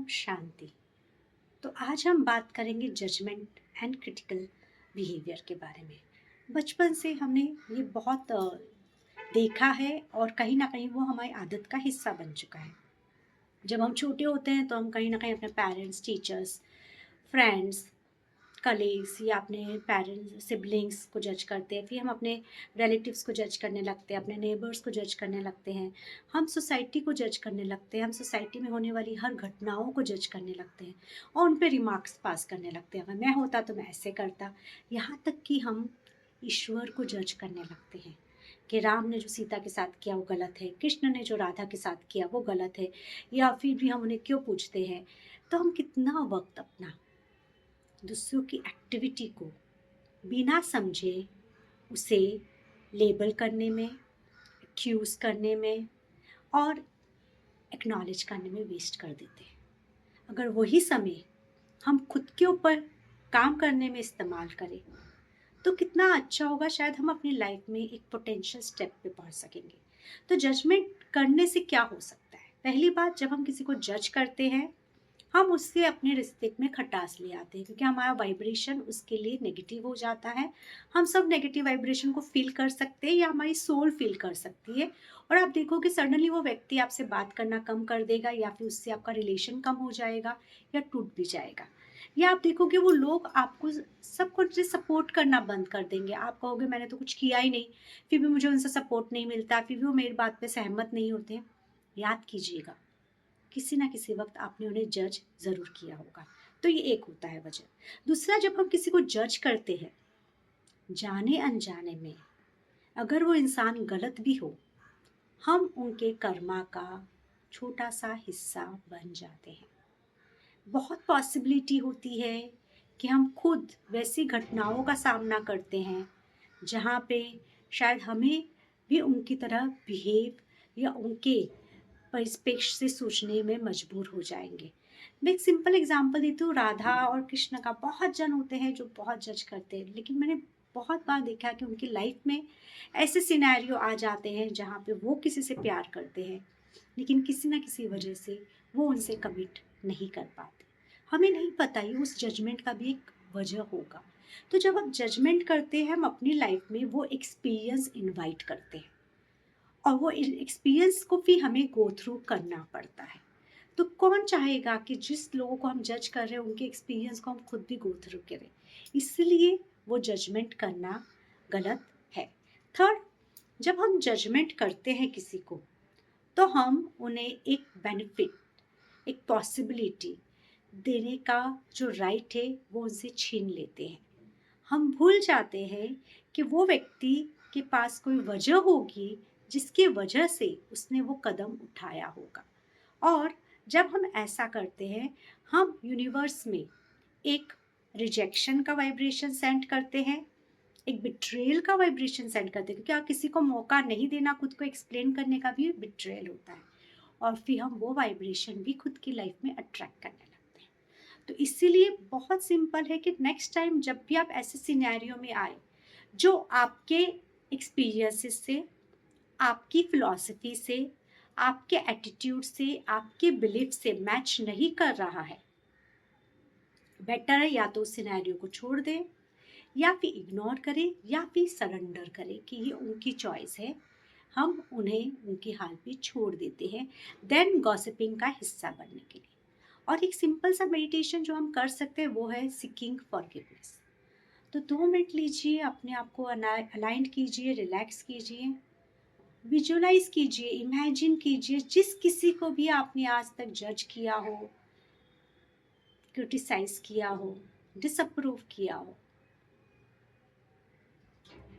ओम शांति। तो आज हम बात करेंगे जजमेंट एंड क्रिटिकल बिहेवियर के बारे में। बचपन से हमने ये बहुत देखा है और कहीं ना कहीं वो हमारी आदत का हिस्सा बन चुका है। जब हम छोटे होते हैं तो हम कहीं ना कहीं अपने पेरेंट्स, टीचर्स, फ्रेंड्स, कलीग्स या अपने पेरेंट्स, सिबलिंग्स को जज करते हैं। फिर हम अपने रिलेटिव्स को जज करने लगते हैं, अपने नेबर्स को जज करने लगते हैं, हम सोसाइटी को जज करने लगते हैं, हम सोसाइटी में होने वाली हर घटनाओं को जज करने लगते हैं और उन पे रिमार्क्स पास करने लगते हैं। अगर मैं होता तो मैं ऐसे करता। यहाँ तक कि हम ईश्वर को जज करने लगते हैं कि राम ने जो सीता के साथ किया वो गलत है, कृष्ण ने जो राधा के साथ किया वो गलत है, या फिर भी हम उन्हें क्यों पूछते हैं। तो हम कितना वक्त अपना दूसरों की एक्टिविटी को बिना समझे उसे लेबल करने में, एक्यूज़ करने में और एक्नॉलेज करने में वेस्ट कर देते हैं। अगर वही समय हम खुद के ऊपर काम करने में इस्तेमाल करें तो कितना अच्छा होगा। शायद हम अपनी लाइफ में एक पोटेंशियल स्टेप पे पहुंच सकेंगे। तो जजमेंट करने से क्या हो सकता है? पहली बात, जब हम किसी को जज करते हैं हम उससे अपने रिश्ते में खटास ले आते हैं, क्योंकि हमारा वाइब्रेशन उसके लिए नेगेटिव हो जाता है। हम सब नेगेटिव वाइब्रेशन को फील कर सकते हैं या हमारी सोल फील कर सकती है, और आप देखो कि सडनली वो व्यक्ति आपसे बात करना कम कर देगा, या फिर उससे आपका रिलेशन कम हो जाएगा या टूट भी जाएगा। या आप देखोगे वो लोग आपको सब कुछ सपोर्ट करना बंद कर देंगे। आप कहोगे मैंने तो कुछ किया ही नहीं, फिर भी मुझे उनसे सपोर्ट नहीं मिलता, फिर भी वो मेरी बात पे सहमत नहीं होते। याद कीजिएगा, किसी ना किसी वक्त आपने उन्हें जज ज़रूर किया होगा। तो ये एक होता है वजह। दूसरा, जब हम किसी को जज करते हैं जाने अनजाने में, अगर वो इंसान गलत भी हो, हम उनके कर्मा का छोटा सा हिस्सा बन जाते हैं। बहुत पॉसिबिलिटी होती है कि हम खुद वैसी घटनाओं का सामना करते हैं जहाँ पे शायद हमें भी उनकी तरह बिहेव या उनके परिप्रेक्ष्य से सोचने में मजबूर हो जाएंगे। मैं एक सिंपल एग्जांपल देती हूँ। राधा और कृष्ण का बहुत जन होते हैं जो बहुत जज करते हैं, लेकिन मैंने बहुत बार देखा कि उनकी लाइफ में ऐसे सिनेरियो आ जाते हैं जहाँ पे वो किसी से प्यार करते हैं, लेकिन किसी ना किसी वजह से वो उनसे कमिट नहीं कर पाते। हमें नहीं पता, ये उस जजमेंट का भी एक वजह होगा। तो जब हम जजमेंट करते हैं हम अपनी लाइफ में वो एक्सपीरियंस इनवाइट करते हैं, और वो एक्सपीरियंस को भी हमें गो थ्रू करना पड़ता है। तो कौन चाहेगा कि जिस लोगों को हम जज कर रहे हैं उनके एक्सपीरियंस को हम खुद भी गो थ्रू करें? इसलिए वो जजमेंट करना गलत है। थर्ड, जब हम जजमेंट करते हैं किसी को तो हम उन्हें एक बेनिफिट, एक पॉसिबिलिटी देने का जो राइट है वो उनसे छीन लेते हैं। हम भूल जाते हैं कि वो व्यक्ति के पास कोई वजह होगी जिसकी वजह से उसने वो कदम उठाया होगा। और जब हम ऐसा करते हैं हम यूनिवर्स में एक रिजेक्शन का वाइब्रेशन सेंड करते हैं, एक बिट्रेयल का वाइब्रेशन सेंड करते हैं, क्योंकि आप किसी को मौका नहीं देना खुद को एक्सप्लेन करने का भी बिट्रेयल होता है, और फिर हम वो वाइब्रेशन भी खुद की लाइफ में अट्रैक्ट करने लगते हैं। तो इसीलिए बहुत सिंपल है कि नेक्स्ट टाइम जब भी आप ऐसे सिनेरियो में आए जो आपके एक्सपीरियंसेस से, आपकी फिलॉसफी से, आपके एटीट्यूड से, आपके बिलीफ से मैच नहीं कर रहा है, बेटर है या तो उस सिनेरियो को छोड़ दें, या फिर इग्नोर करें, या फिर सरेंडर करें कि ये उनकी चॉइस है, हम उन्हें उनके हाल पे छोड़ देते हैं देन गॉसिपिंग का हिस्सा बनने के लिए। और एक सिंपल सा मेडिटेशन जो हम कर सकते हैं वो है सीकिंग फॉरगिवनेस। तो 2 मिनट लीजिए, अपने आप को अलाइंड कीजिए, रिलैक्स कीजिए, विजुअलाइज कीजिए, इमेजिन कीजिए जिस किसी को भी आपने आज तक जज किया हो, क्रिटिसाइज किया हो, डिसअप्रूव किया हो,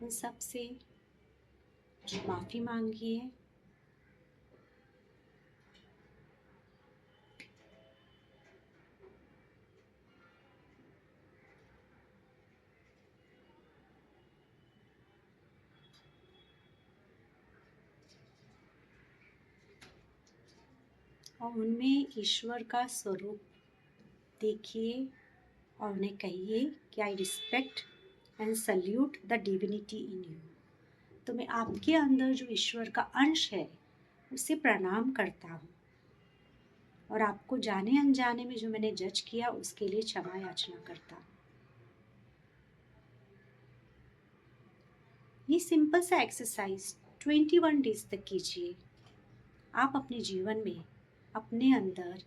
उन सब से माफ़ी मांगिए। और उनमें ईश्वर का स्वरूप देखिए और उन्हें कहिए कि I respect and salute the divinity in you. तो मैं आपके अंदर जो ईश्वर का अंश है उसे प्रणाम करता हूँ, और आपको जाने अनजाने में जो मैंने जज किया उसके लिए क्षमा याचना करता। ये सिंपल सा एक्सरसाइज 21 डेज तक कीजिए। आप अपने जीवन में अपने अंदर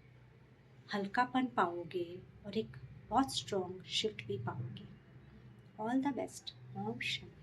हल्कापन पाओगे और एक बहुत स्ट्रॉन्ग शिफ्ट भी पाओगे। All the best. ओम शांति।